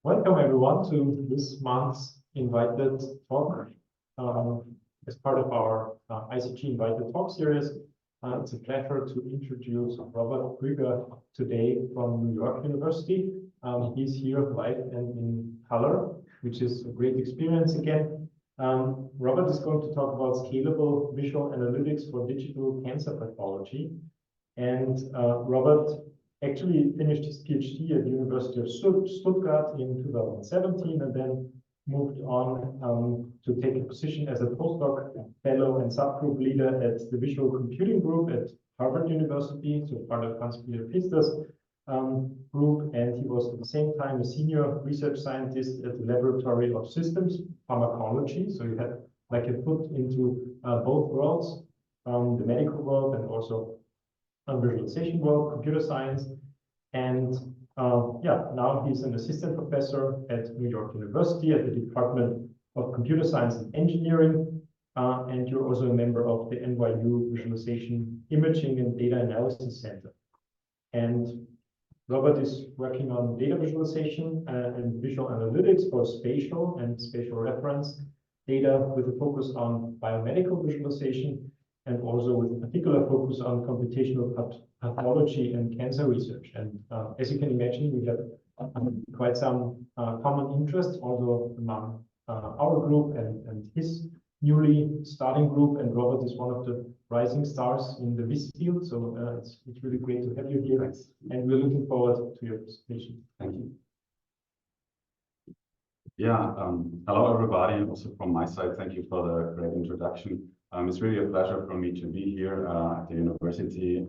Welcome everyone to this month's invited talk. As part of our ICG invited talk series, it's a pleasure to introduce Robert Krueger today from New York University. He's here live and in color, which is a great experience again. Robert is going to talk about scalable visual analytics for digital cancer pathology. And Robert actually finished his PhD at the University of Stuttgart in 2017 and then moved on to take a position as a postdoc fellow and subgroup leader at the Visual Computing Group at Harvard University, so part of Hans-Peter Pfister's group. And he was at the same time a senior research scientist at the Laboratory of Systems Pharmacology. So you had like a foot into both worlds, the medical world and also visualization world, computer science. And now he's an assistant professor at New York University at the Department of Computer Science and Engineering. And you're also a member of the NYU Visualization, Imaging and Data Analysis Center. And Robert is working on data visualization and visual analytics for spatial and spatial reference data with a focus on biomedical visualization, and also with a particular focus on computational pathology and cancer research. And as you can imagine, we have quite some common interests also among our group and his newly starting group. And Robert is one of the rising stars in the VIS field. So it's really great to have you here. Thanks. And we're looking forward to your presentation. Thank you. Yeah, hello everybody. Also from my side, thank you for the great introduction. It's really a pleasure for me to be here at the university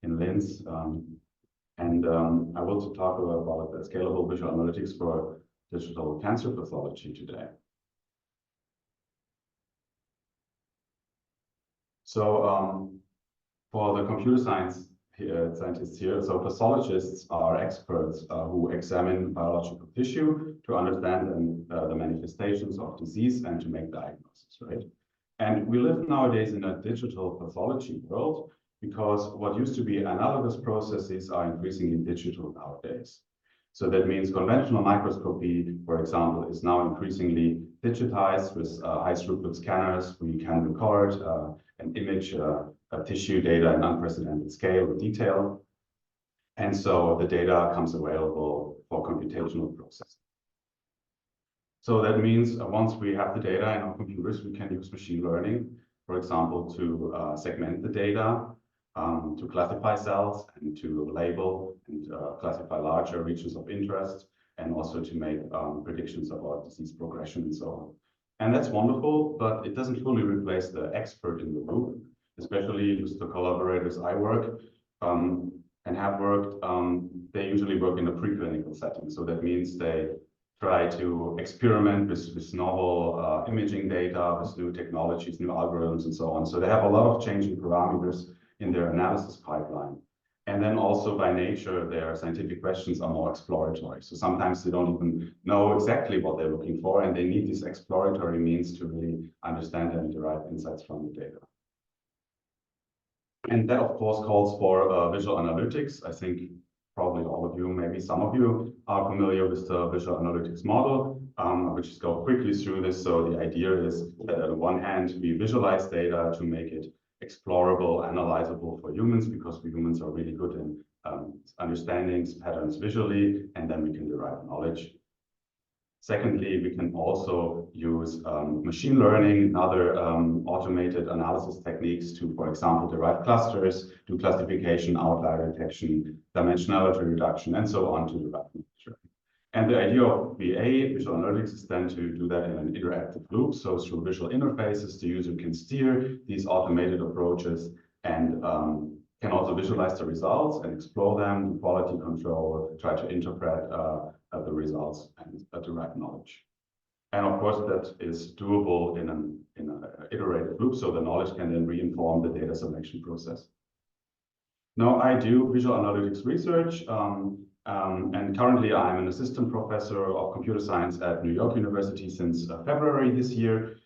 in Linz. I want to talk about the scalable visual analytics for digital cancer pathology today. So for the computer science scientists here, so pathologists are experts who examine biological tissue to understand the manifestations of disease and to make diagnoses, right? And we live nowadays in a digital pathology world because what used to be analogous processes are increasingly digital nowadays. So that means conventional microscopy, for example, is now increasingly digitized with high throughput scanners where you can record and image tissue data in unprecedented scale or detail. And so the data comes available for computational processing. So that means once we have the data in our computers, we can use machine learning, for example, to segment the data, to classify cells and to label and classify larger regions of interest, and also to make predictions about disease progression and so on. And that's wonderful, but it doesn't fully replace the expert in the group, especially with the collaborators I work and have worked. They usually work in a preclinical setting. So that means they try to experiment with novel imaging data, with new technologies, new algorithms, and so on. So they have a lot of changing parameters in their analysis pipeline. And then also by nature, their scientific questions are more exploratory. So sometimes they don't even know exactly what they're looking for, and they need these exploratory means to really understand and derive insights from the data. And that, of course, calls for visual analytics. I think probably all of you, maybe some of you, are familiar with the visual analytics model. I'll just go quickly through this. So the idea is that on the one hand, we visualize data to make it explorable, analyzable for humans, because we humans are really good in understanding patterns visually, and then we can derive knowledge. Secondly, we can also use machine learning and other automated analysis techniques to, for example, derive clusters, do classification, outlier detection, dimensionality reduction, and so on to derive knowledge. And the idea of VA, visual analytics, is then to do that in an interactive loop. So through visual interfaces, the user can steer these automated approaches and can also visualize the results and explore them, do quality control, try to interpret the results and derive knowledge. And of course, that is doable in an iterative loop, so the knowledge can then re-inform the data selection process. Now, I do visual analytics research, and currently I'm an assistant professor of computer science at New York University since February this year.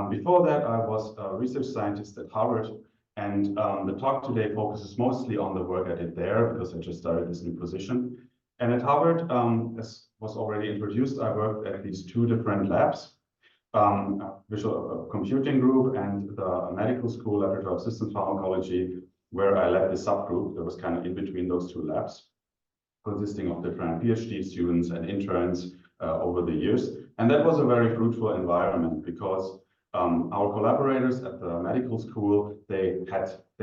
Before that, I was a research scientist at Harvard. And the talk today focuses mostly on the work I did there because I just started this new position. And at Harvard, as was already introduced, I worked at these two different labs, visual computing group and the medical school laboratory of systems pharmacology, where I led this subgroup that was kind of in between those two labs, consisting of different PhD students and interns over the years. And that was a very fruitful environment because our collaborators at the medical school, they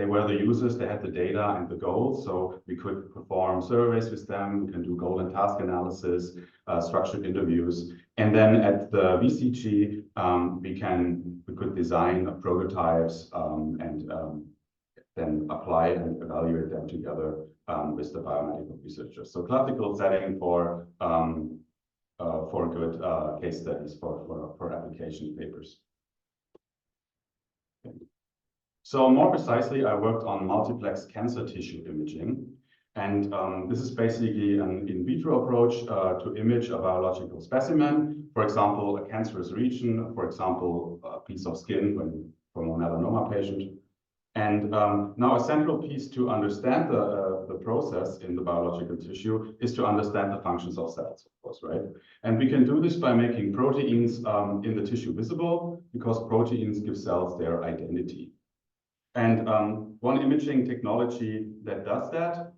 were the users, they had the data and the goals, so we could perform surveys with them, we can do goal and task analysis, structured interviews. And then at the VCG, we could design prototypes and then apply and evaluate them together with the biomedical researchers. So classical setting for good case studies for application papers. Okay. So more precisely, I worked on multiplex cancer tissue imaging. And this is basically an in vitro approach to image a biological specimen, for example, a cancerous region, for example, a piece of skin from a melanoma patient. And now a central piece to understand the process in the biological tissue is to understand the functions of cells, of course, right? And we can do this by making proteins in the tissue visible, because proteins give cells their identity. And one imaging technology that does that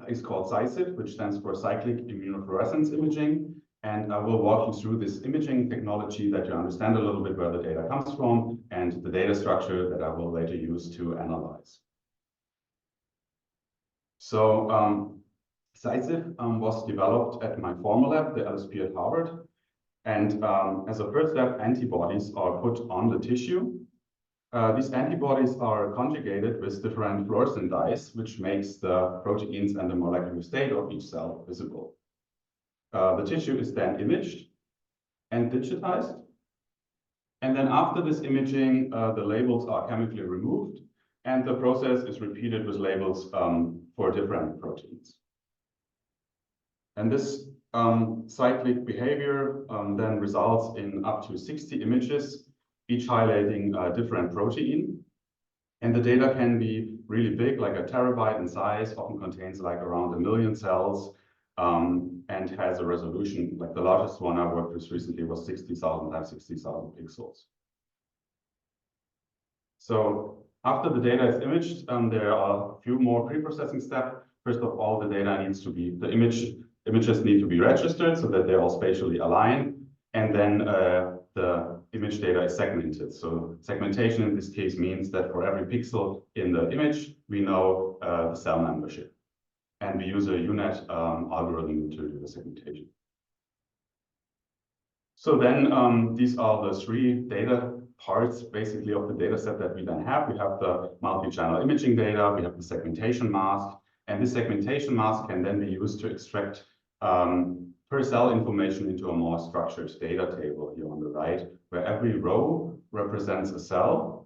is called CySIF, which stands for cyclic immunofluorescence imaging. And I will walk you through this imaging technology that you understand a little bit where the data comes from and the data structure that I will later use to analyze. So CySIF was developed at my former lab, the LSP at Harvard. And as a first step, antibodies are put on the tissue. These antibodies are conjugated with different fluorescent dyes, which makes the proteins and the molecular state of each cell visible. The tissue is then imaged and digitized. And then after this imaging, the labels are chemically removed, and the process is repeated with labels for different proteins. And this cyclic behavior then results in up to 60 images, each highlighting a different protein. And the data can be really big, like a terabyte in size, often contains like around 1 million cells, and has a resolution, like the largest one I worked with recently was 60,000 times 60,000 pixels. So after the data is imaged, there are a few more pre-processing steps. First of all, the data needs to be, the images need to be registered so that they're all spatially aligned. And then the image data is segmented. So segmentation in this case means that for every pixel in the image, we know the cell membership. And we use a UNet algorithm to do the segmentation. So then these are the three data parts basically of the data set that we then have. We have the multi-channel imaging data, we have the segmentation mask, and this segmentation mask can then be used to extract per cell information into a more structured data table here on the right, where every row represents a cell,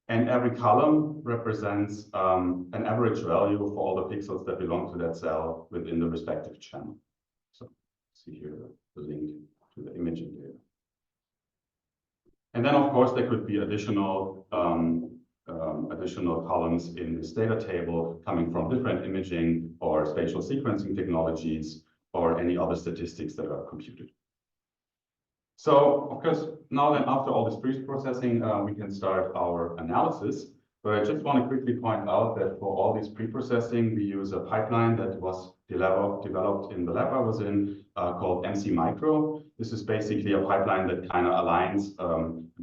and every column represents an average value for all the pixels that belong to that cell within the respective channel. So see here the link to the imaging data. And then, of course, there could be additional columns in this data table coming from different imaging or spatial sequencing technologies or any other statistics that are computed. So, of course, now then after all this pre-processing, we can start our analysis. But I just want to quickly point out that for all this pre-processing, we use a pipeline that was developed in the lab I was in called MC Micro. This is basically a pipeline that kind of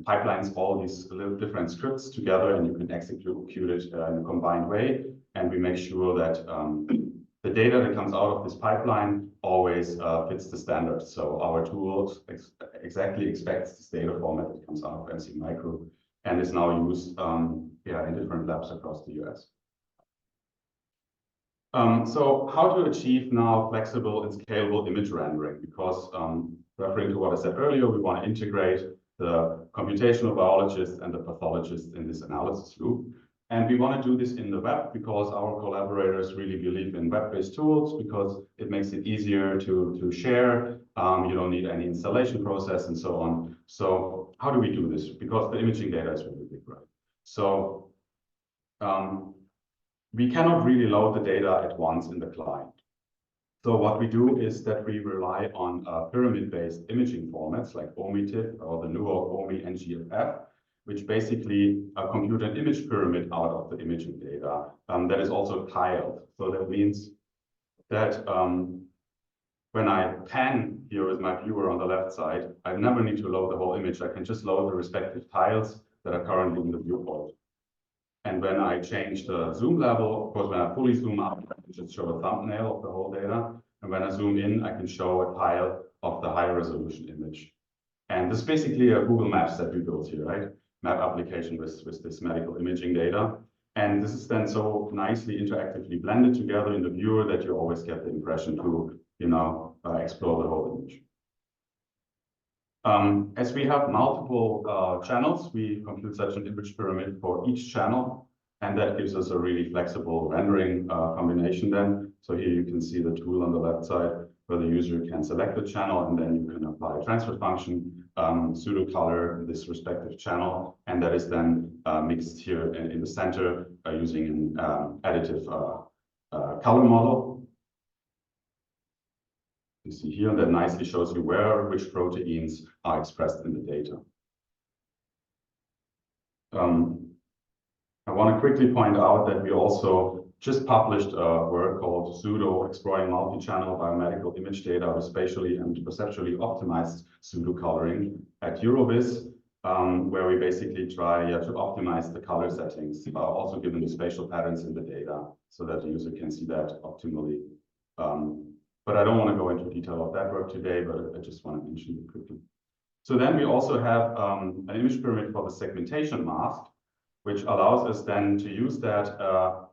pipelines all these little different scripts together, and you can execute it in a combined way. And we make sure that the data that comes out of this pipeline always fits the standards. So our tool exactly expects this data format that comes out of MC Micro and is now used in different labs across the US. So how to achieve now flexible and scalable image rendering? Because referring to what I said earlier, we want to integrate the computational biologists and the pathologists in this analysis loop. And we want to do this in the web because our collaborators really believe in web-based tools because it makes it easier to share. You don't need any installation process and so on. So how do we do this? Because the imaging data is really big, right? So we cannot really load the data at once in the client. So what we do is that we rely on pyramid-based imaging formats like OMITIF or the newer OMI NGFF, which basically compute an image pyramid out of the imaging data that is also tiled. So that means that when I pan here with my viewer on the left side, I never need to load the whole image. I can just load the respective tiles that are currently in the viewport. And when I change the zoom level, of course, when I fully zoom out, I can just show a thumbnail of the whole data. And when I zoom in, I can show a tile of the high resolution image. And this is basically a Google Maps that we built here, right? Map application with this medical imaging data. And this is then so nicely interactively blended together in the viewer that you always get the impression to, explore the whole image. As we have multiple channels, we compute such an image pyramid for each channel, and that gives us a really flexible rendering combination then. So here you can see the tool on the left side where the user can select the channel, and then you can apply a transfer function, pseudo color this respective channel, and that is then mixed here in the center using an additive color model. You see here, and that nicely shows you which proteins are expressed in the data. I want to quickly point out that we also just published a work called Pseudo Exploring Multi-Channel Biomedical Image Data with Spatially and Perceptually Optimized Pseudo Coloring at Eurovis, where we basically try to optimize the color settings, also given the spatial patterns in the data, so that the user can see that optimally. But I don't want to go into detail of that work today, but I just want to mention it quickly. So then we also have an image pyramid for the segmentation mask, which allows us then to use that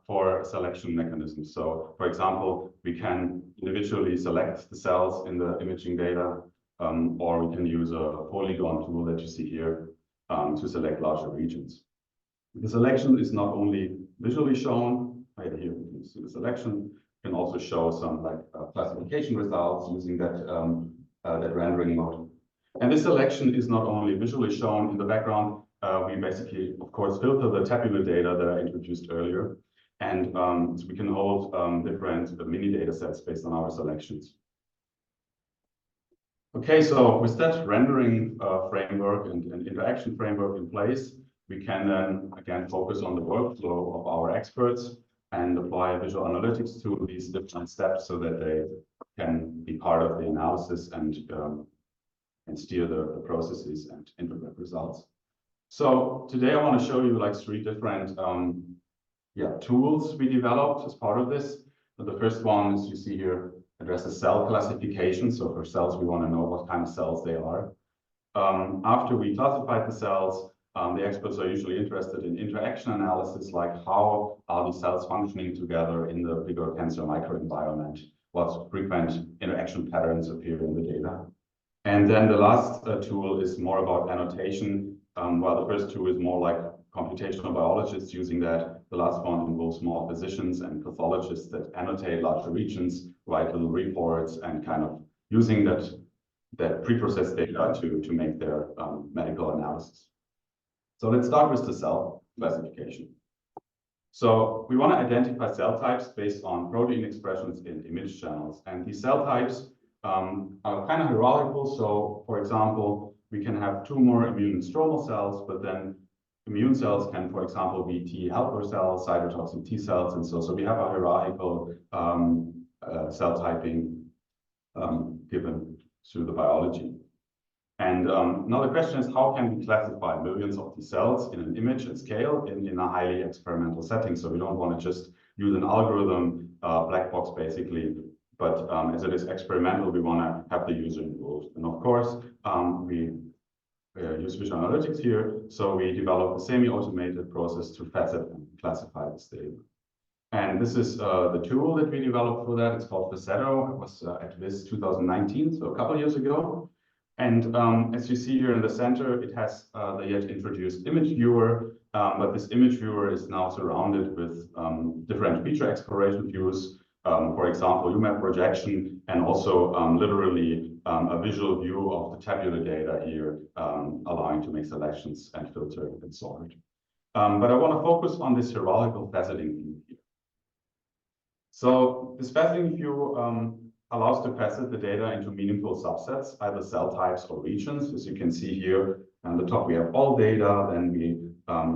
for selection mechanisms. So, for example, we can individually select the cells in the imaging data, or we can use a polygon tool that you see here to select larger regions. The selection is not only visually shown, right here you can see the selection, can also show some classification results using that rendering mode. And this selection is not only visually shown in the background, we basically, of course, filter the tabular data that I introduced earlier. And so we can hold different mini data sets based on our selections. Okay, so with that rendering framework and interaction framework in place, we can then again focus on the workflow of our experts and apply visual analytics to these different steps so that they can be part of the analysis and steer the processes and interpret results. So today I want to show you like 3 different tools we developed as part of this. So the first one, as you see here, addresses cell classification. So for cells, we want to know what kind of cells they are. After we classified the cells, the experts are usually interested in interaction analysis, like how are the cells functioning together in the bigger cancer microenvironment, what frequent interaction patterns appear in the data. And then the last tool is more about annotation, while the first two is more like computational biologists using that. The last one involves more physicians and pathologists that annotate larger regions, write little reports, and kind of using that pre-processed data to make their medical analysis. So let's start with the cell classification. So we want to identify cell types based on protein expressions in image channels. And these cell types are kind of hierarchical. So for example, we can have tumor, immune, and stromal cells, but then immune cells can, for example, be T helper cells, cytotoxic T cells, and so we have a hierarchical cell typing given through the biology. And now the question is, how can we classify millions of these cells in an image at scale in a highly experimental setting? So we don't want to just use an algorithm, black box basically, but as it is experimental, we want to have the user involved. And of course, we use visual analytics here. So we develop a semi-automated process to facet and classify this data. And this is the tool that we developed for that. It's called Facetto. It was at Vis 2019, so a couple of years ago. And as you see here in the center, it has the yet introduced image viewer, but this image viewer is now surrounded with different feature exploration views, for example, UMAP projection, and also literally a visual view of the tabular data here, allowing to make selections and filter and sort. But I want to focus on this hierarchical faceting view here. So this faceting view allows to facet the data into meaningful subsets, either cell types or regions. As you can see here, on the top we have all data, then we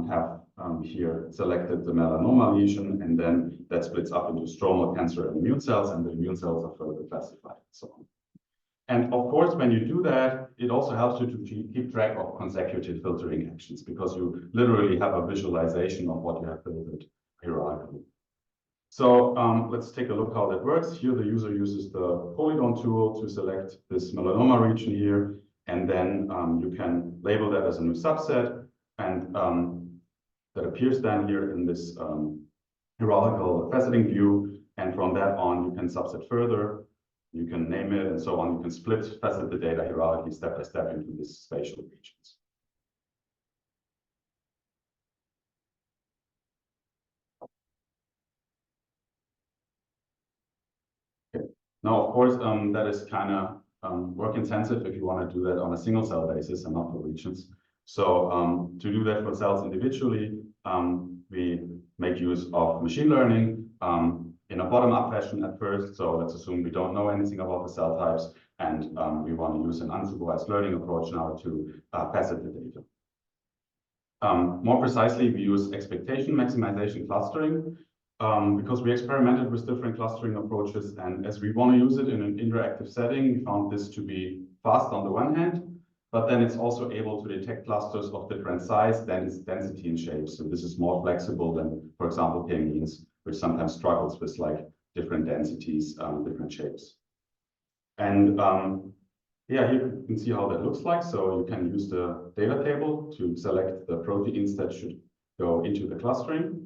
have here selected the melanoma lesion, and then that splits up into stromal cancer and immune cells, and the immune cells are further classified and so on. And of course, when you do that, it also helps you to keep track of consecutive filtering actions, because you literally have a visualization of what you have filtered hierarchically. So let's take a look how that works. Here, the user uses the polygon tool to select this melanoma region here, and then you can label that as a new subset, and that appears then here in this hierarchical faceting view. And from that on, you can subset further, you can name it, and so on. You can facet the data hierarchy step by step into these spatial regions. Now, of course, that is kind of work intensive if you want to do that on a single cell basis and not for regions. So to do that for cells individually, we make use of machine learning in a bottom-up fashion at first. So let's assume we don't know anything about the cell types, and we want to use an unsupervised learning approach now to facet the data. More precisely, we use expectation maximization clustering. Because we experimented with different clustering approaches, and as we want to use it in an interactive setting, we found this to be fast on the one hand, but then it's also able to detect clusters of different size, density, and shape. So this is more flexible than, for example, k-means, which sometimes struggles with like different densities, different shapes. And yeah, here you can see how that looks like. So you can use the data table to select the proteins that should go into the clustering.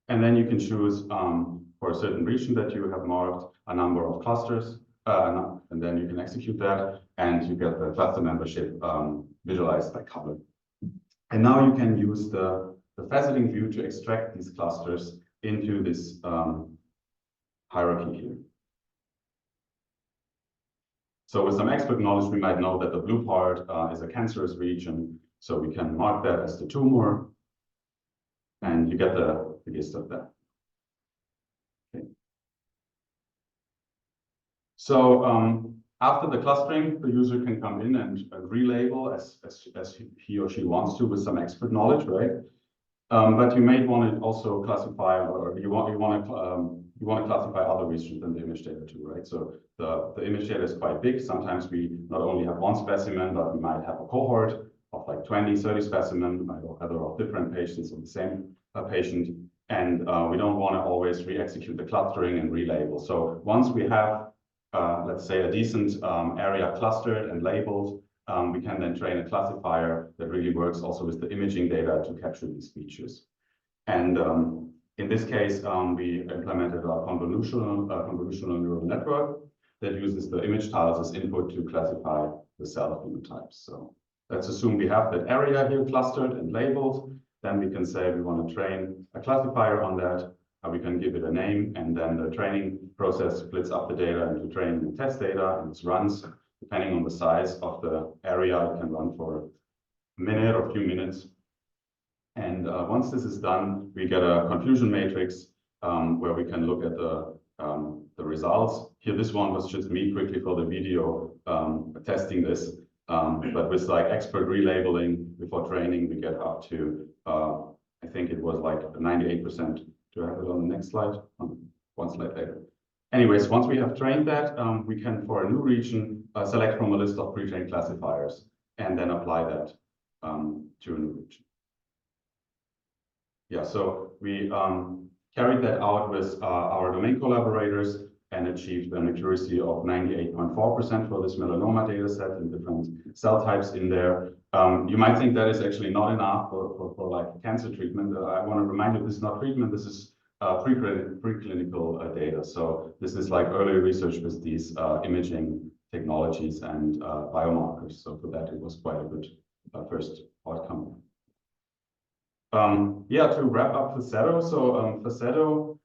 And then you can choose for a certain region that you have marked a number of clusters, and then you can execute that, and you get the cluster membership visualized by color. And now you can use the faceting view to extract these clusters into this hierarchy here. So with some expert knowledge, we might know that the blue part is a cancerous region, so we can mark that as the tumor, and you get the gist of that. Okay. So after the clustering, the user can come in and relabel as he or she wants to with some expert knowledge, right? But you may want to also classify, or you want to classify other regions than the image data too, right? So the image data is quite big. Sometimes we not only have one specimen, but we might have a cohort of like 20, 30 specimens, either of different patients or the same patient. And we don't want to always re-execute the clustering and relabel. So once we have, let's say, a decent area clustered and labeled, we can then train a classifier that really works also with the imaging data to capture these features. And in this case, we implemented a convolutional neural network that uses the image tiles as input to classify the cell phenotypes. So let's assume we have that area here clustered and labeled. Then we can say we want to train a classifier on that. We can give it a name, and then the training process splits up the data into training and test data, and it runs depending on the size of the area. It can run for a minute or a few minutes. And once this is done, we get a confusion matrix where we can look at the results. Here, this one was just me quickly for the video testing this. But with like expert relabeling before training, we get up to, I think it was like 98%. Do I have it on the next slide? One slide later. Anyways, once we have trained that, we can, for a new region, select from a list of pre-trained classifiers and then apply that to a new region. Yeah, so we carried that out with our domain collaborators and achieved an accuracy of 98.4% for this melanoma data set and different cell types in there. You might think that is actually not enough for like cancer treatment. I want to remind you, this is not treatment, this is preclinical data. So this is like early research with these imaging technologies and biomarkers. So for that, it was quite a good first outcome. Yeah, to wrap up Facetto. So Facetto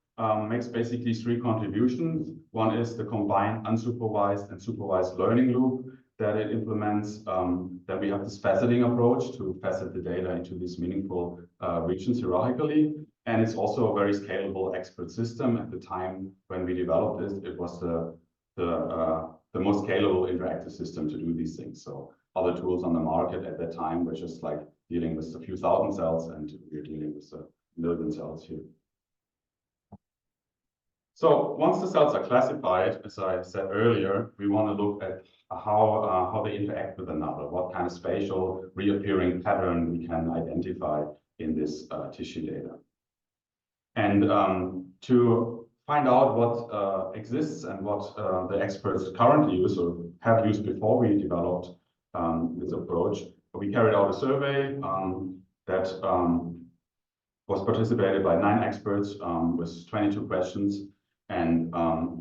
makes basically three contributions. One is the combined unsupervised and supervised learning loop that it implements. Then we have this faceting approach to facet the data into these meaningful regions hierarchically. And it's also a very scalable expert system. At the time when we developed this, it was the the most scalable interactive system to do these things. So other tools on the market at that time were just like dealing with a few thousand cells, and we're dealing with a million cells here. So once the cells are classified, as I said earlier, we want to look at how they interact with another, what kind of spatial reappearing pattern we can identify in this tissue data. And to find out what exists and what the experts currently use or have used before we developed this approach, we carried out a survey that was participated by 9 experts with 22 questions. And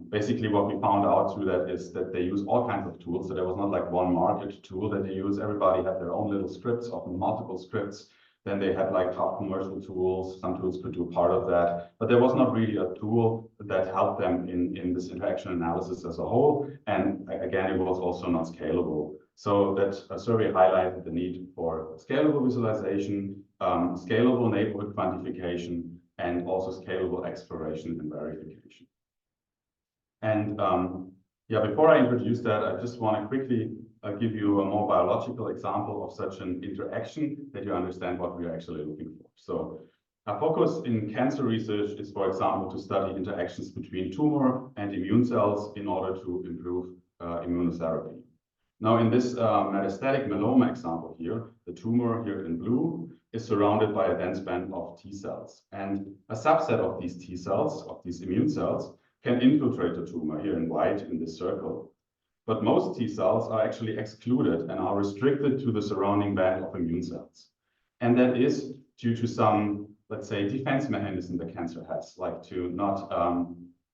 basically what we found out through that is that they use all kinds of tools. So there was not like one market tool that they use. Everybody had their own little scripts, often multiple scripts. Then they had like half commercial tools. Some tools could do part of that, but there was not really a tool that helped them in this interaction analysis as a whole. And again, it was also not scalable. So that survey highlighted the need for scalable visualization, scalable neighborhood quantification, and also scalable exploration and verification. And yeah, before I introduce that, I just want to quickly give you a more biological example of such an interaction that you understand what we are actually looking for. So our focus in cancer research is, for example, to study interactions between tumor and immune cells in order to improve immunotherapy. Now, in this metastatic myeloma example here, the tumor here in blue is surrounded by a dense band of T cells. And a subset of these T cells, of these immune cells, can infiltrate the tumor here in white in this circle. But most T cells are actually excluded and are restricted to the surrounding band of immune cells. And that is due to some, let's say, defense mechanism the cancer has, like to not,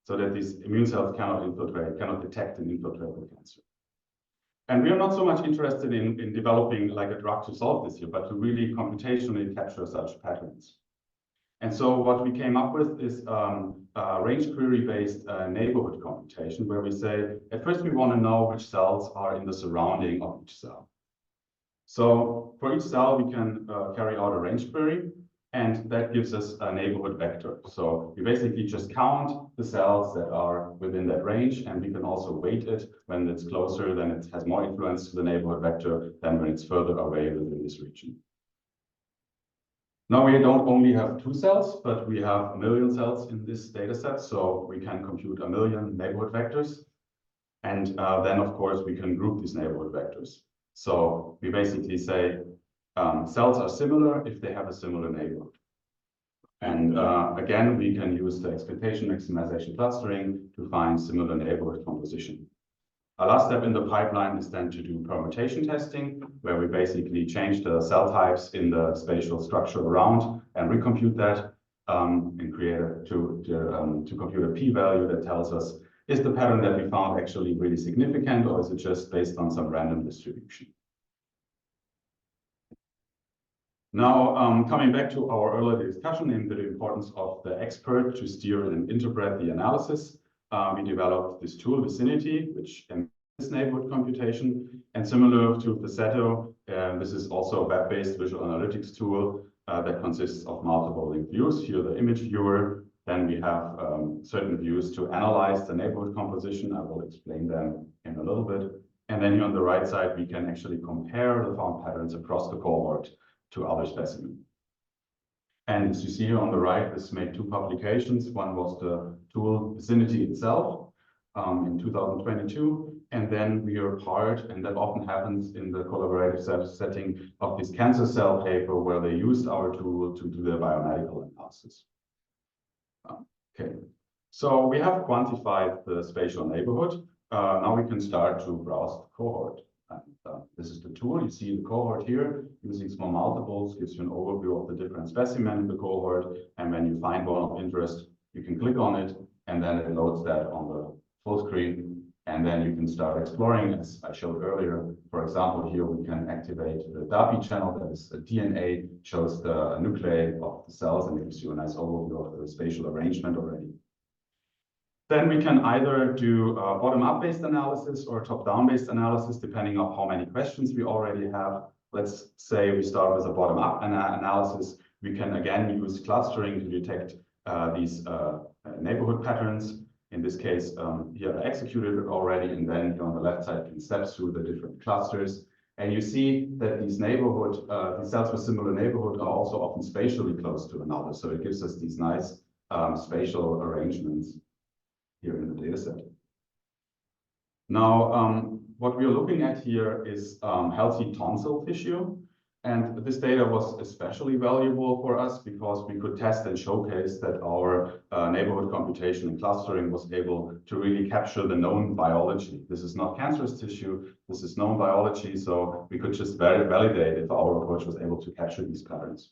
so that these immune cells cannot infiltrate, cannot detect and infiltrate the cancer. And we are not so much interested in developing like a drug to solve this here, but to really computationally capture such patterns. And so what we came up with is range query-based neighborhood computation, where we say, at first we want to know which cells are in the surrounding of each cell. So for each cell, we can carry out a range query, and that gives us a neighborhood vector. So we basically just count the cells that are within that range, and we can also weight it. When it's closer, then it has more influence to the neighborhood vector than when it's further away within this region. Now we don't only have 2 cells, but we have 1 million cells in this data set. So we can compute 1 million neighborhood vectors. And then, of course, we can group these neighborhood vectors. So we basically say cells are similar if they have a similar neighborhood. And again, we can use the expectation maximization clustering to find similar neighborhood composition. Our last step in the pipeline is then to do permutation testing, where we basically change the cell types in the spatial structure around and recompute that and create to compute a p-value that tells us, is the pattern that we found actually really significant, or is it just based on some random distribution? Now, coming back to our earlier discussion in the importance of the expert to steer and interpret the analysis, we developed this tool, Visinity, which embeds neighborhood computation. And similar to Facetto, this is also a web-based visual analytics tool that consists of multiple linked views. Here, the image viewer. Then we have certain views to analyze the neighborhood composition. I will explain them in a little bit. And then here on the right side, we can actually compare the found patterns across the cohort to other specimens. And as you see here on the right, this made 2 publications. One was the tool Visinity itself in 2022. And then we are part, and that often happens in the collaborative setting of this cancer cell paper, where they used our tool to do their biomedical analysis. Okay, so we have quantified the spatial neighborhood. Now we can start to browse the cohort. And this is the tool. You see the cohort here using small multiples, gives you an overview of the different specimens in the cohort. And when you find one of interest, you can click on it, and then it loads that on the full screen. And then you can start exploring, as I showed earlier. For example, here we can activate the DAPI channel, that is the DNA, shows the nuclei of the cells, and gives you a nice overview of the spatial arrangement already. Then we can either do bottom-up based analysis or top-down based analysis, depending on how many questions we already have. Let's say we start with a bottom-up analysis. We can again use clustering to detect these neighborhood patterns. in this case, here I executed it already, and then on the left side can step through the different clusters. And you see that these these cells with similar neighborhood are also often spatially close to another. So it gives us these nice spatial arrangements here in the data set. Now, what we are looking at here is healthy tonsil tissue. And this data was especially valuable for us because we could test and showcase that our neighborhood computation and clustering was able to really capture the known biology. This is not cancerous tissue, this is known biology, so we could just validate if our approach was able to capture these patterns.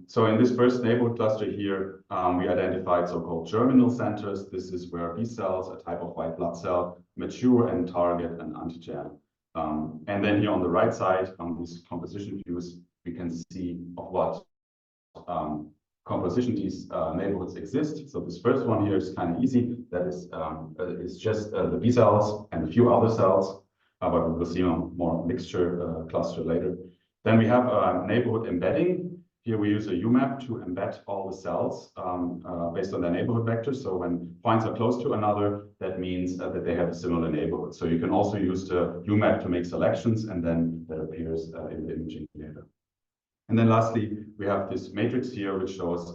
So in this first neighborhood cluster here, we identified so-called germinal centers. This is where B cells, a type of white blood cell, mature and target an antigen. And then here on the right side, on these composition views, we can see of what composition these neighborhoods exist. So this first one here is kind of easy. That is just the B cells and a few other cells, but we will see a more mixture cluster later. Then we have a neighborhood embedding. Here we use a UMAP to embed all the cells based on their neighborhood vectors. So when points are close to another, that means that they have a similar neighborhood. So you can also use the UMAP to make selections, and then that appears in the imaging data. And then lastly, we have this matrix here, which shows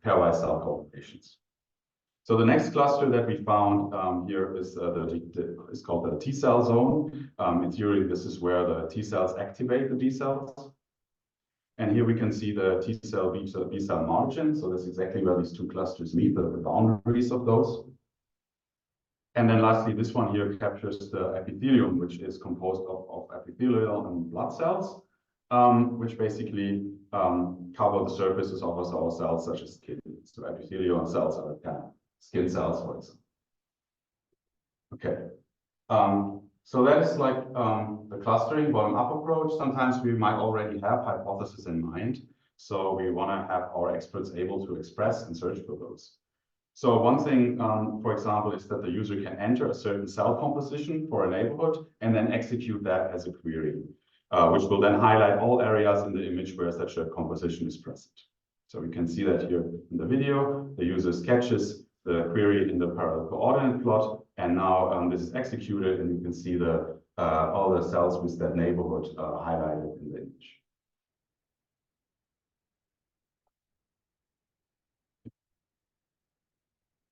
pairwise cell combinations. So the next cluster that we found here is called the T cell zone. In theory, this is where the T cells activate the B cells. And here we can see the T cell, B cell margin. So that's exactly where these two clusters meet, the boundaries of those. And then lastly, this one here captures the epithelium, which is composed of epithelial and blood cells, which basically cover the surfaces of our cells, such as skin. So epithelial cells are kind of skin cells, for example. Okay. So that is like the clustering bottom-up approach. Sometimes we might already have hypotheses in mind. So we want to have our experts able to express and search for those. So one thing, for example, is that the user can enter a certain cell composition for a neighborhood and then execute that as a query, which will then highlight all areas in the image where such a composition is present. So we can see that here in the video. The user sketches the query in the parallel coordinate plot, and now this is executed, and you can see all the cells with that neighborhood highlighted in the image.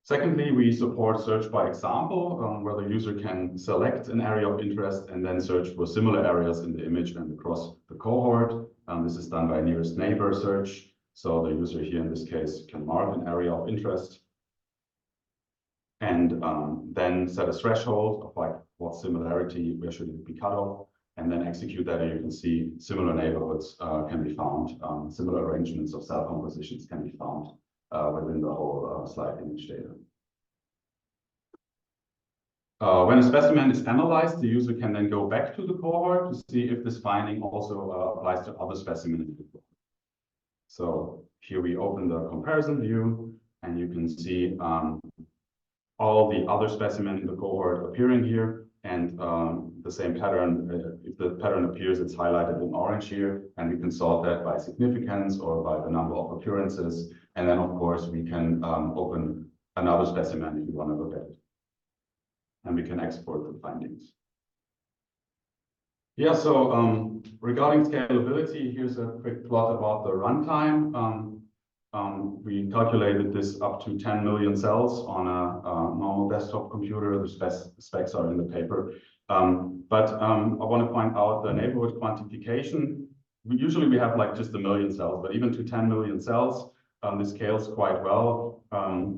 Secondly, we support search by example, where the user can select an area of interest and then search for similar areas in the image and across the cohort. This is done by nearest neighbor search. So the user here in this case can mark an area of interest and then set a threshold of like what similarity, where should it be cut off, and then execute that, and you can see similar neighborhoods can be found, similar arrangements of cell compositions can be found within the whole slide image data. When a specimen is analyzed, the user can then go back to the cohort to see if this finding also applies to other specimens in the cohort. So here we open the comparison view, and you can see all the other specimens in the cohort appearing here, and the same pattern, if the pattern appears, it's highlighted in orange here, and we can sort that by significance or by the number of occurrences. And then, of course, we can open another specimen if you want to look at it. And we can export the findings. Yeah, so regarding scalability, here's a quick plot about the runtime. We calculated this up to 10 million cells on a normal desktop computer. The specs are in the paper. But I want to point out the neighborhood quantification. Usually we have like just 1 million cells, but even to 10 million cells, this scales quite well.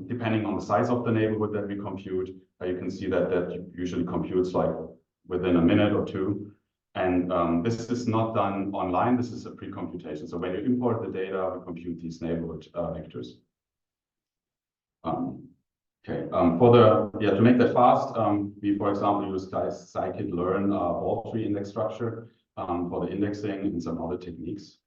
Depending on the size of the neighborhood that we compute, you can see that usually computes like within a minute or two. And this is not done online. This is a pre-computation. So when you import the data, we compute these neighborhood vectors. Okay. To make that fast, we, for example, use scikit-learn ball tree index structure for the indexing and some other techniques.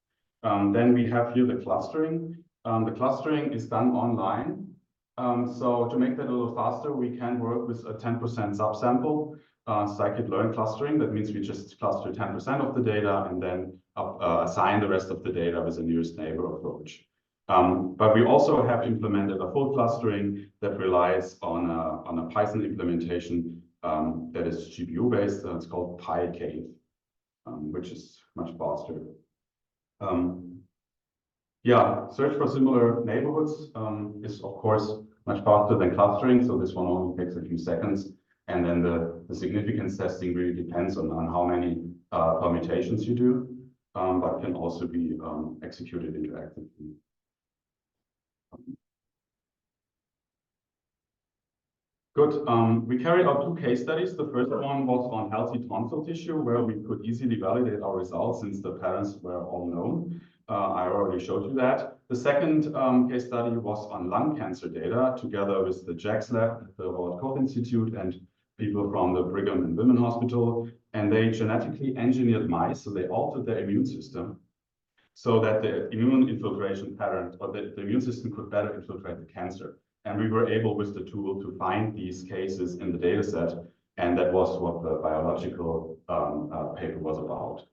Then we have here the clustering. The clustering is done online. So to make that a little faster, we can work with a 10% subsample scikit-learn clustering. That means we just cluster 10% of the data and then assign the rest of the data with a nearest neighbor approach. But we also have implemented a full clustering that relies on a Python implementation that is GPU-based. It's called PyCave, which is much faster. Yeah, search for similar neighborhoods is, of course, much faster than clustering. So this one only takes a few seconds. And then the significance testing really depends on how many permutations you do, but can also be executed interactively. Good. We carried out 2 case studies. The first one was on healthy tonsil tissue, where we could easily validate our results since the patterns were all known. I already showed you that. The second case study was on lung cancer data, together with the JAX lab at the Robert Koch Institute and people from the Brigham and Women's Hospital. And they genetically engineered mice, so they altered their immune system so that the immune infiltration pattern, or the immune system could better infiltrate the cancer. And we were able with the tool to find these cases in the data set. And that was what the biological paper was about.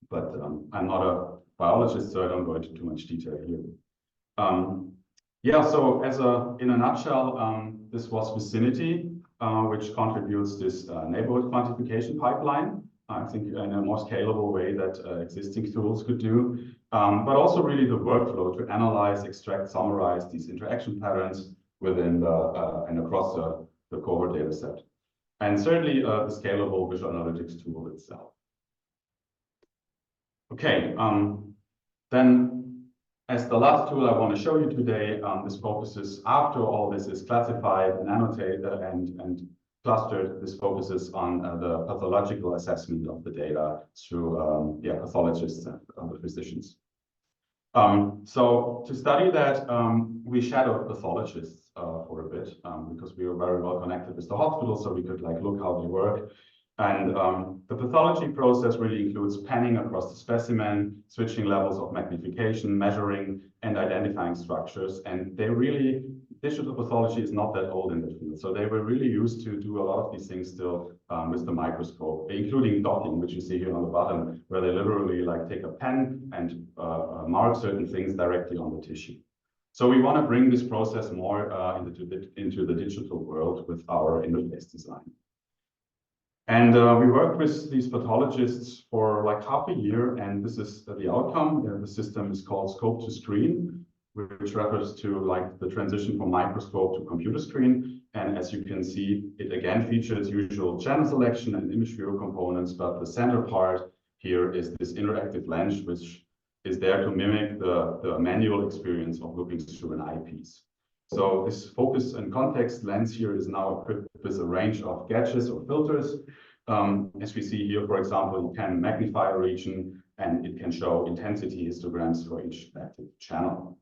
But I'm not a biologist, so I don't go into too much detail here. Yeah, so in a nutshell, this was Visinity, which contributes this neighborhood quantification pipeline. I think in a more scalable way that existing tools could do, but also really the workflow to analyze, extract, summarize these interaction patterns within the and across the cohort data set. And certainly the scalable visual analytics tool itself. Okay, then as the last tool I want to show you today, this focuses, after all this is classified and annotated and clustered, this focuses on the pathological assessment of the data through pathologists and other physicians. So to study that, we shadowed pathologists for a bit because we were very well connected with the hospital, so we could look how they work. And the pathology process really includes panning across the specimen, switching levels of magnification, measuring, and identifying structures. And digital pathology is not that old in the field. So they were really used to do a lot of these things still with the microscope, including dotting, which you see here on the bottom, where they literally take a pen and mark certain things directly on the tissue. So we want to bring this process more into the digital world with our interface design. And we worked with these pathologists for half a year, and this is the outcome. The system is called scope to screen, which refers to the transition from microscope to computer screen. And as you can see, it again features usual channel selection and image viewer components, but the center part here is this interactive lens, which is there to mimic the manual experience of looking through an eyepiece. So this focus and context lens here is now equipped with a range of gauges or filters. As we see here, for example, you can magnify a region and it can show intensity histograms for each active channel.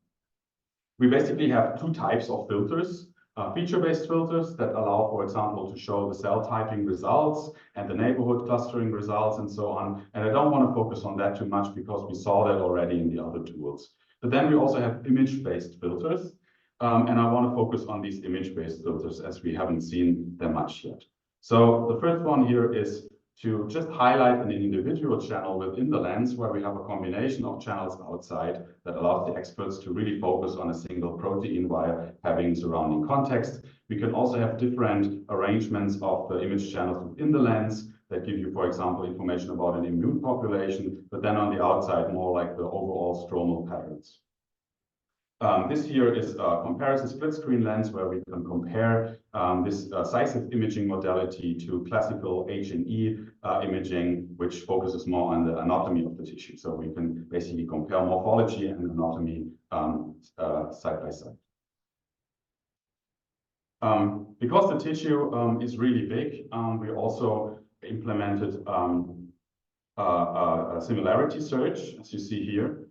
We basically have 2 types of filters. Feature-based filters that allow, for example, to show the cell typing results and the neighborhood clustering results and so on. And I don't want to focus on that too much because we saw that already in the other tools. But then we also have image-based filters. And I want to focus on these image-based filters as we haven't seen them much yet. So the first one here is to just highlight an individual channel within the lens where we have a combination of channels outside that allows the experts to really focus on a single protein while having surrounding context. We can also have different arrangements of the image channels within the lens that give you, for example, information about an immune population, but then on the outside, more like the overall stromal patterns. This here is a comparison split screen lens where we can compare this decisive imaging modality to classical H&E imaging, which focuses more on the anatomy of the tissue. So we can basically compare morphology and anatomy side by side. Because the tissue is really big, we also implemented a similarity search, as you see here.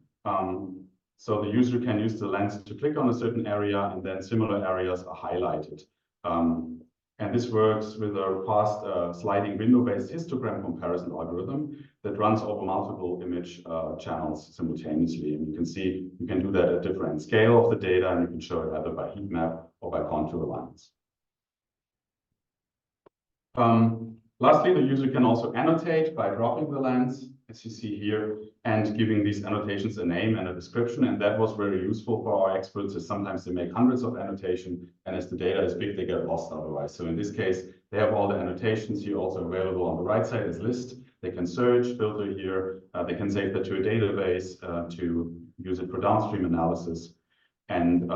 So the user can use the lens to click on a certain area and then similar areas are highlighted. And this works with a fast sliding window-based histogram comparison algorithm that runs over multiple image channels simultaneously. And you can see you can do that at different scale of the data, and you can show it either by heat map or by contour lines. Lastly, the user can also annotate by dropping the lens, as you see here, and giving these annotations a name and a description. And that was very useful for our experts, as sometimes they make hundreds of annotations, and as the data is big, they get lost otherwise. So in this case, they have all the annotations here also available on the right side as list. They can search, filter here. They can save that to a database to use it for downstream analysis. And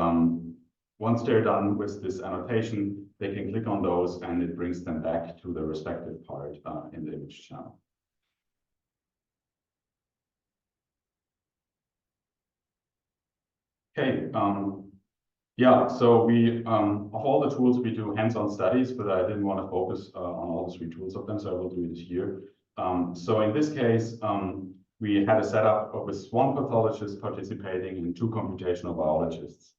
once they're done with this annotation, they can click on those and it brings them back to the respective part in the image channel. Okay, yeah, so we, of all the tools, we do hands-on studies, but I didn't want to focus on all the 3 tools of them, so I will do it here. So in this case, we had a setup with 1 pathologist participating and 2 computational biologists.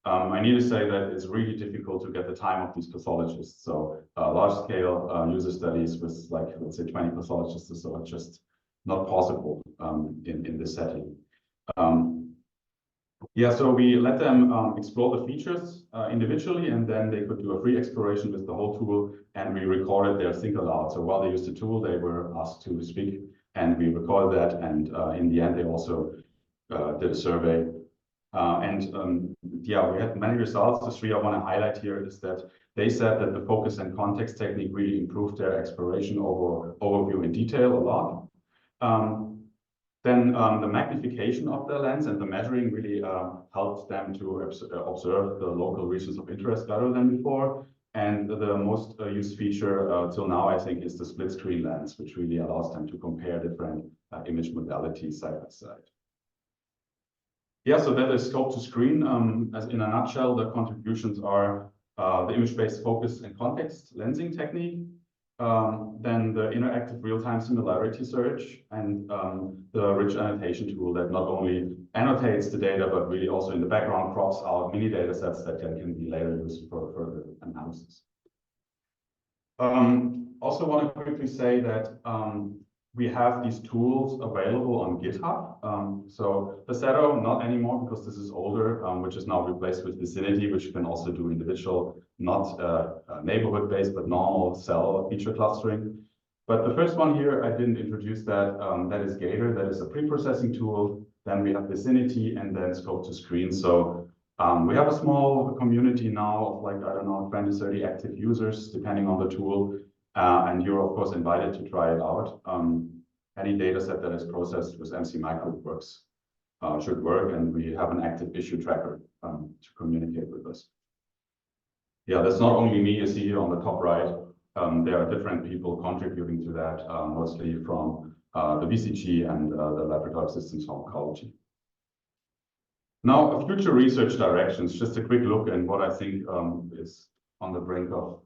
I need to say that it's really difficult to get the time of these pathologists. So large-scale user studies with, like, let's say 20 pathologists or so are just not possible in this setting. Yeah, so we let them explore the features individually, and then they could do a free exploration with the whole tool, and we recorded their think aloud. So while they used the tool, they were asked to speak, and we recorded that, and in the end, they also did a survey. Yeah, we had many results. The 3 I want to highlight here is that they said that the focus and context technique really improved their exploration overview in detail a lot. Then the magnification of the lens and the measuring really helped them to observe the local regions of interest better than before. And the most used feature till now, I think, is the split screen lens, which really allows them to compare different image modalities side by side. Yeah, so that is scope to screen. As in a nutshell, the contributions are the image-based focus and context lensing technique, then the interactive real-time similarity search, and the rich annotation tool that not only annotates the data, but really also in the background crops out mini data sets that can be later used for further analysis. Also want to quickly say that we have these tools available on GitHub. So Facetto, not anymore, because this is older, which is now replaced with Visinity, which you can also do individual, not neighborhood-based, but normal cell feature clustering. But the first one here, I didn't introduce that. That is Gator. That is a pre-processing tool. Then we have Visinity, and then scope to screen. So we have a small community now of, like, I don't know, 20, 30 active users, depending on the tool. And you're, of course, invited to try it out. Any data set that is processed with MC Micro works, should work, and we have an active issue tracker to communicate with us. Yeah, that's not only me, you see here on the top right. There are different people contributing to that, mostly from the BCG and the Laboratory Systems Pharmacology. Now, future research directions, just a quick look at what I think is on the brink of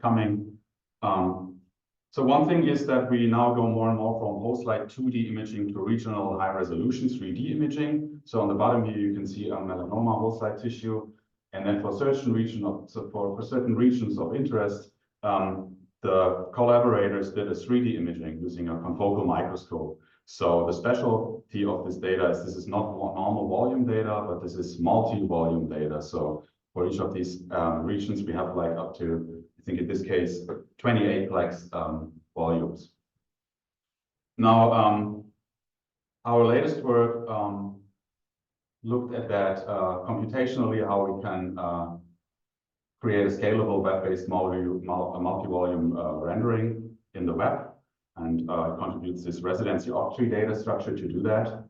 coming. So one thing is that we now go more and more from host-like 2D imaging to regional high-resolution 3D imaging. So on the bottom here, you can see a melanoma host-like tissue. And then for certain regions of interest, the collaborators did a 3D imaging using a confocal microscope. So the specialty of this data is this is not normal volume data, but this is multi-volume data. So for each of these regions, we have like up to, I think in this case, 28-plex volumes. Now, our latest work looked at that computationally, how we can create a scalable web-based multi-volume rendering in the web, and contributes this residency octree data structure to do that.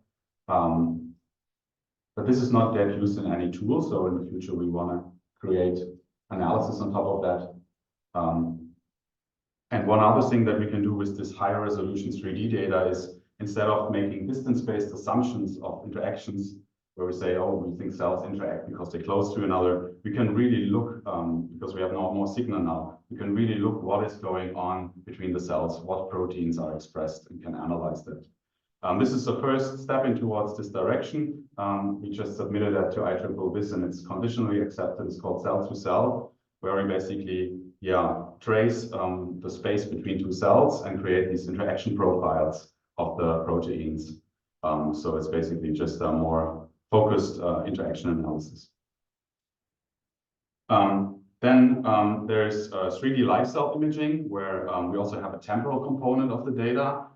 But this is not yet used in any tool, so in the future we want to create analysis on top of that. And one other thing that we can do with this higher resolution 3D data is, instead of making distance-based assumptions of interactions, where we say, oh, we think cells interact because they're close to another, we can really look, because we have no more signal now, we can really look what is going on between the cells, what proteins are expressed, and can analyze that. This is the first step in towards this direction. We just submitted that to IEEE, and it's conditionally accepted. It's called cell-to-cell, where we basically, trace the space between 2 cells and create these interaction profiles of the proteins. So it's basically just a more focused interaction analysis. Then there's 3D live cell imaging, where we also have a temporal component of the data,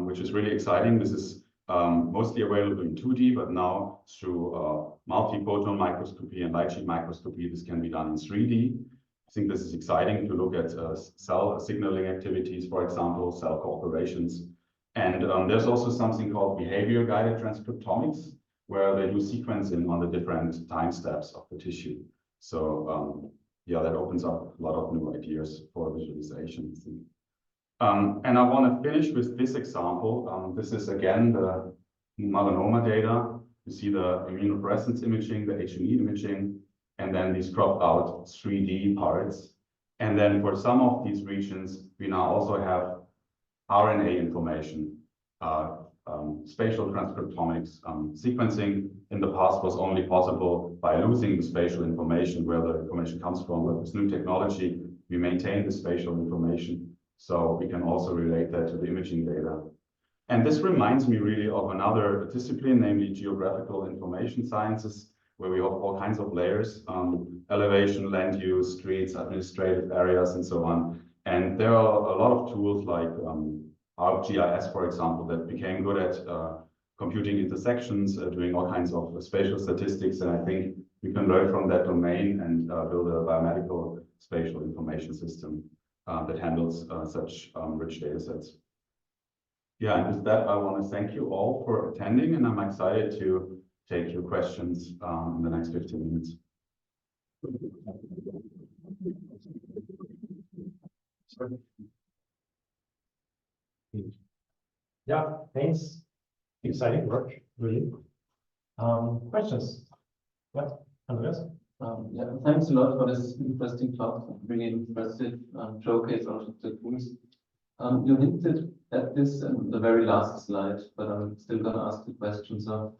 which is really exciting. This is mostly available in 2D, but now through multi-photon microscopy and light sheet microscopy, this can be done in 3D. I think this is exciting to look at cell signaling activities, for example, cell cooperations. And there's also something called behavior-guided transcriptomics, where they do sequencing on the different time steps of the tissue. So yeah, that opens up a lot of new ideas for visualization, I think. And I want to finish with this example. This is again the melanoma data. You see the immunofluorescence imaging, the H&E imaging, and then these cropped out 3D parts. And then for some of these regions, we now also have RNA information, spatial transcriptomics. Sequencing in the past was only possible by losing the spatial information, where the information comes from. But with new technology, we maintain the spatial information. So we can also relate that to the imaging data. And this reminds me really of another discipline, namely geographical information sciences, where we have all kinds of layers, elevation, land use, streets, administrative areas, and so on. And there are a lot of tools like ArcGIS, for example, that became good at computing intersections, doing all kinds of spatial statistics. And I think we can learn from that domain and build a biomedical spatial information system that handles such rich data sets. Yeah, and with that, I want to thank you all for attending, and I'm excited to take your questions in the next 15 minutes. Yeah, thanks. Exciting work, really. Questions? Yeah, Andreas? Yeah, thanks a lot for this interesting talk. Really impressive showcase of the tools. You hinted at this in the very last slide, but I'm still going to ask the question. So,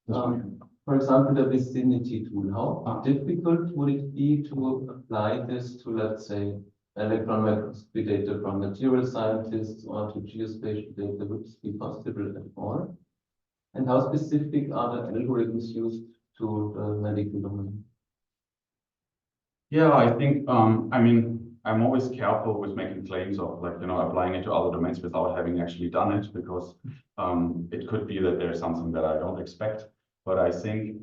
for example, the Visinity tool, how difficult would it be to apply this to, let's say, electron microscopy data from material scientists or to geospatial data? Would this be possible at all? And how specific are the algorithms used to the medical domain? Yeah, I think, I mean, I'm always careful with making claims of, like, applying it to other domains without having actually done it, because it could be that there's something that I don't expect. But I think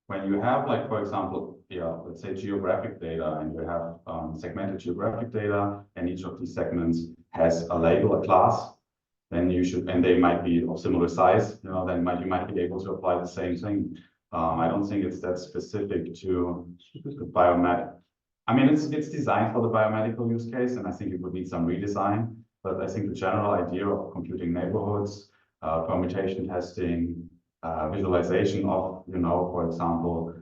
when you have, like, for example, let's say geographic data, and you have segmented geographic data, and each of these segments has a label, a class, then you should, and they might be of similar size, then you might be able to apply the same thing. I don't think it's that specific to the biomedical. I mean, it's designed for the biomedical use case, and I think it would need some redesign. But I think the general idea of computing neighborhoods, permutation testing, visualization of, for example,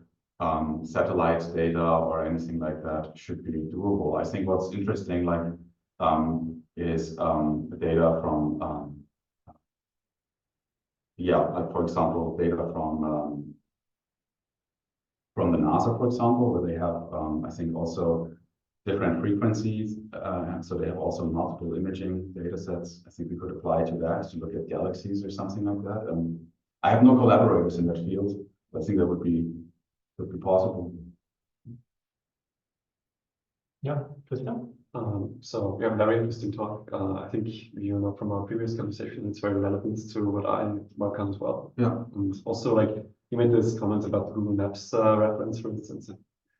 satellite data or anything like that should be doable. I think what's interesting, like, is the data from, like, for example, data from the NASA, for example, where they have, I think, also different frequencies. So they have also multiple imaging data sets. I think we could apply to that to look at galaxies or something like that. I have no collaborators in that field, but I think that would be possible. Yeah, Christian? So we have a very interesting talk. I think from our previous conversation, it's very relevant to what I work on as well. Yeah. And also, like, you made this comment about the Google Maps reference, for instance. I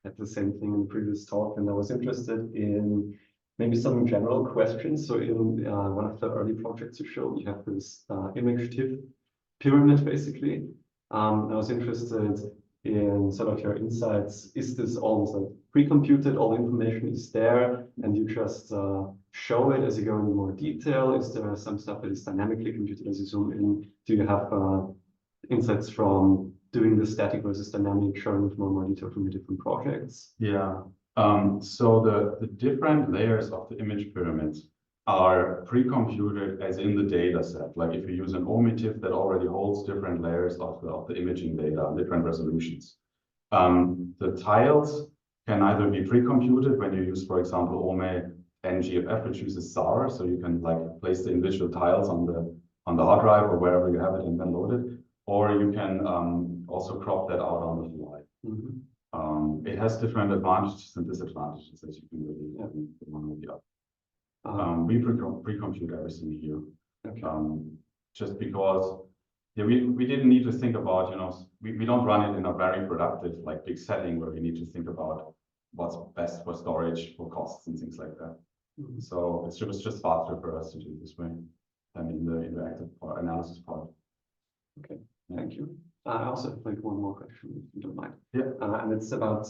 had the same thing in the previous talk, and I was interested in maybe some general questions. So in one of the early projects you showed, you have this image pyramid, basically. I was interested in sort of your insights. Is this all sort of pre-computed, all information is there, and you just show it as you go into more detail? Is there some stuff that is dynamically computed as you zoom in? Do you have insights from doing the static versus dynamic, showing with more detail from your different projects? Yeah. So the different layers of the image pyramids are pre-computed as in the data set. Like if you use an omitive that already holds different layers of the imaging data, different resolutions. The tiles can either be pre-computed when you use, for example, OME NGFF, which uses SAR, so you can like place the individual tiles on the hard drive or wherever you have it and then load it, or you can also crop that out on the fly. It has different advantages and disadvantages, as you can really put one or the other. We pre-compute everything here, just because we didn't need to think about, we don't run it in a very productive, like big setting where we need to think about what's best for storage, for costs and things like that. So it was just faster for us to do this way than in the interactive part, analysis part. Okay, thank you. I also have like one more question, if you don't mind. Yeah. And it's about,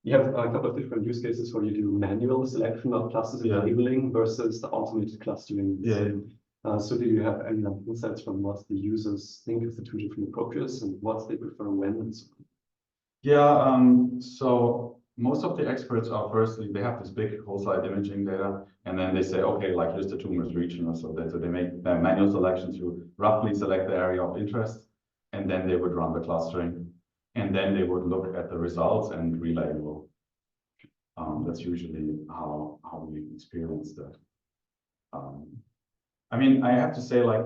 you have a couple of different use cases where you do manual selection of clusters and labeling versus the automated clustering. So do you have any insights from what the users think of the two different approaches and what they prefer when and so on? Yeah, so most of the experts are firstly, they have this big whole slide imaging data, and then they say, okay, like here's the tumor's region or so that. So they make their manual selection to roughly select the area of interest, and then they would run the clustering, and then they would look at the results and relabel. That's usually how we experience that. I mean, I have to say, like,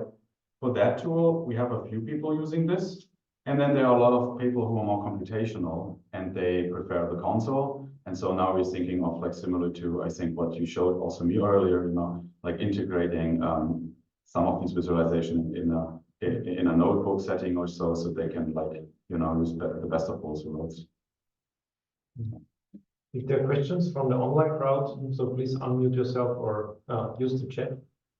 for that tool, we have a few people using this. And then there are a lot of people who are more computational and they prefer the console. And so now we're thinking of like similar to, I think, what you showed also me earlier, like integrating some of these visualization in a notebook setting or so they can like, use the best of both worlds. If there are questions from the online crowd, so please unmute yourself or use the chat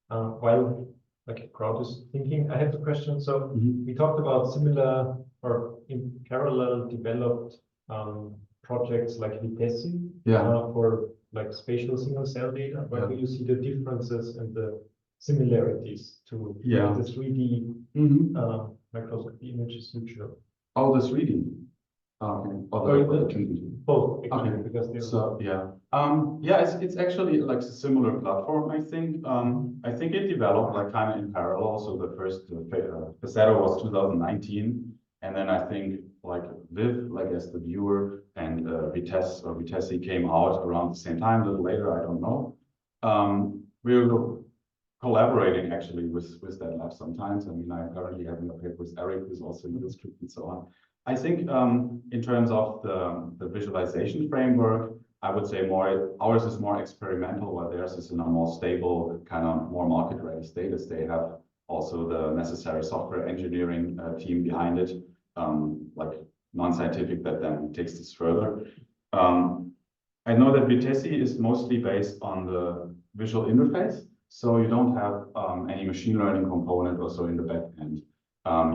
while like a crowd is thinking. I have a question. So we talked about similar or in parallel developed projects like Vitesse for like spatial single cell data. Where do you see the differences and the similarities to the 3D microscopy images you show? Oh, the 3D. Both, actually, because they're it's actually like a similar platform, I think. I think it developed like kind of in parallel. So the first Facetto was 2019, and then I think like Viv, like as the viewer, and Vitesse came out around the same time, a little later, I don't know. We're collaborating actually with that lab sometimes. I mean, I'm currently having a paper with Eric, who's also in this group and so on. I think in terms of the visualization framework, I would say ours is more experimental, while theirs is in a more stable, kind of more market-ready status. They have also the necessary software engineering team behind it, like non-scientific, that then takes this further. I know that Vitesse is mostly based on the visual interface, so you don't have any machine learning component also in the back end.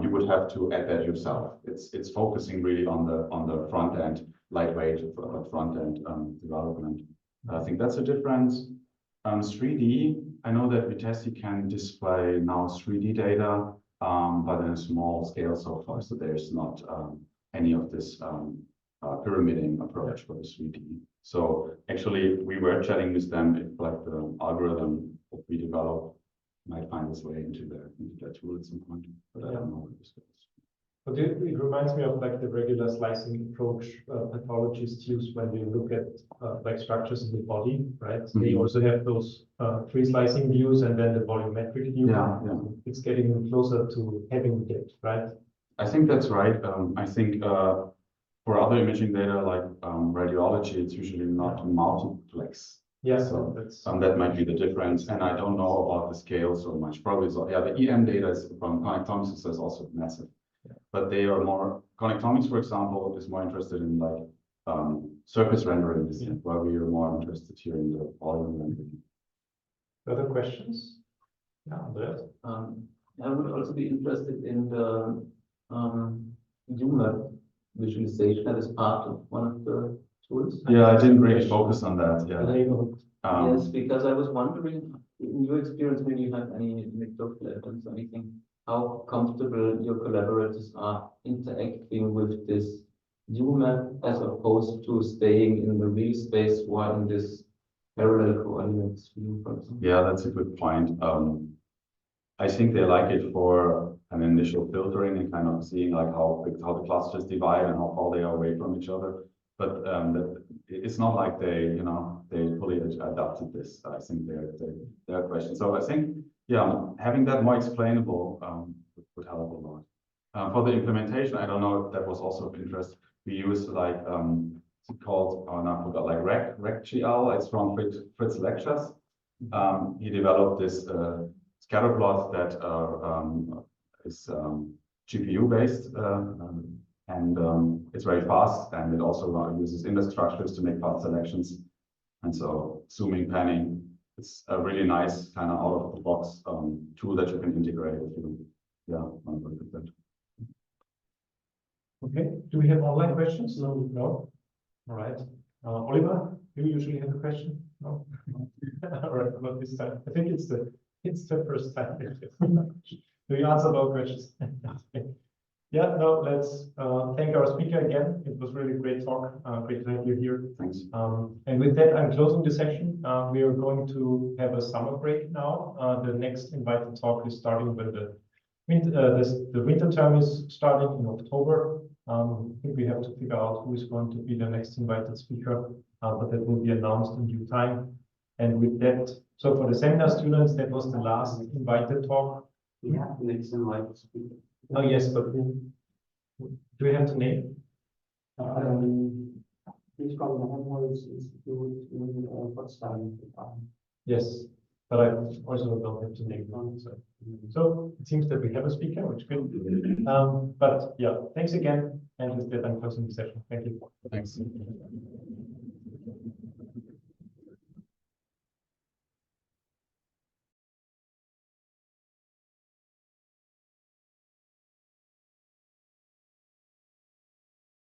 You would have to add that yourself. It's focusing really on the front end, lightweight front end development. I think that's a difference. 3D, I know that Vitesse can display now 3D data, but in a small scale so far. So there's not any of this pyramiding approach for the 3D. So actually, we were chatting with them if like the algorithm that we develop might find its way into that tool at some point, but I don't know where this goes. But it reminds me of like the regular slicing approach pathologists use when they look at like structures in the body, right? They also have those 3 slicing views and then the volumetric view. It's getting closer to having that, right? I think that's right. I think for other imaging data like radiology, it's usually not multiplex. Yes, so that's that might be the difference, and I don't know about the scale so much. Probably so. Yeah, the EM data is from connectomics is also massive, but they are more connectomics, for example, is more interested in like surface rendering, while we are more interested here in the volume rendering. Other questions? Yeah, Andreas. I would also be interested in the tumor visualization as part of one of the tools. Yeah, I didn't really focus on that. Yes, because I was wondering, in your experience, when you have any anecdotal evidence or anything, how comfortable your collaborators are interacting with this tumor as opposed to staying in the real space while in this parallel coordinate stream, for example. Yeah, that's a good point. I think they like it for an initial filtering and kind of seeing like how the clusters divide and how far they are away from each other. But it's not like they fully adapted this. I think they're questions. So I think, having that more explainable would help a lot. For the implementation, I don't know if that was also of interest. We use like called, oh, now I forgot, like RecGL. It's from Fritz Lectures. He developed this scatter plot that is GPU based, and it's very fast, and it also uses index structures to make path selections. And so zooming, panning, it's a really nice kind of out of the box tool that you can integrate if you want to work with that. Okay, do we have online questions? No. No? All right. Oliver, do you usually have a question? No? All right, about this time. I think it's the first time. Do you answer all questions? Yeah, no, let's thank our speaker again. It was really great talk. Great to have you here. Thanks. And with that, I'm closing the session. We are going to have a summer break now. The next invited talk is starting with the winter term is starting in October. I think we have to figure out who is going to be the next invited speaker, but that will be announced in due time. And with that, so for the seminar students, that was the last invited talk. We have the next invited speaker. Oh, yes, but do we have to name? He's from the Homeworks Institute in Potsdam. Yes, but I also don't have to name one. So it seems that we have a speaker, which is good. But yeah, thanks again. And with that, I'm closing the session. Thank you. Thanks.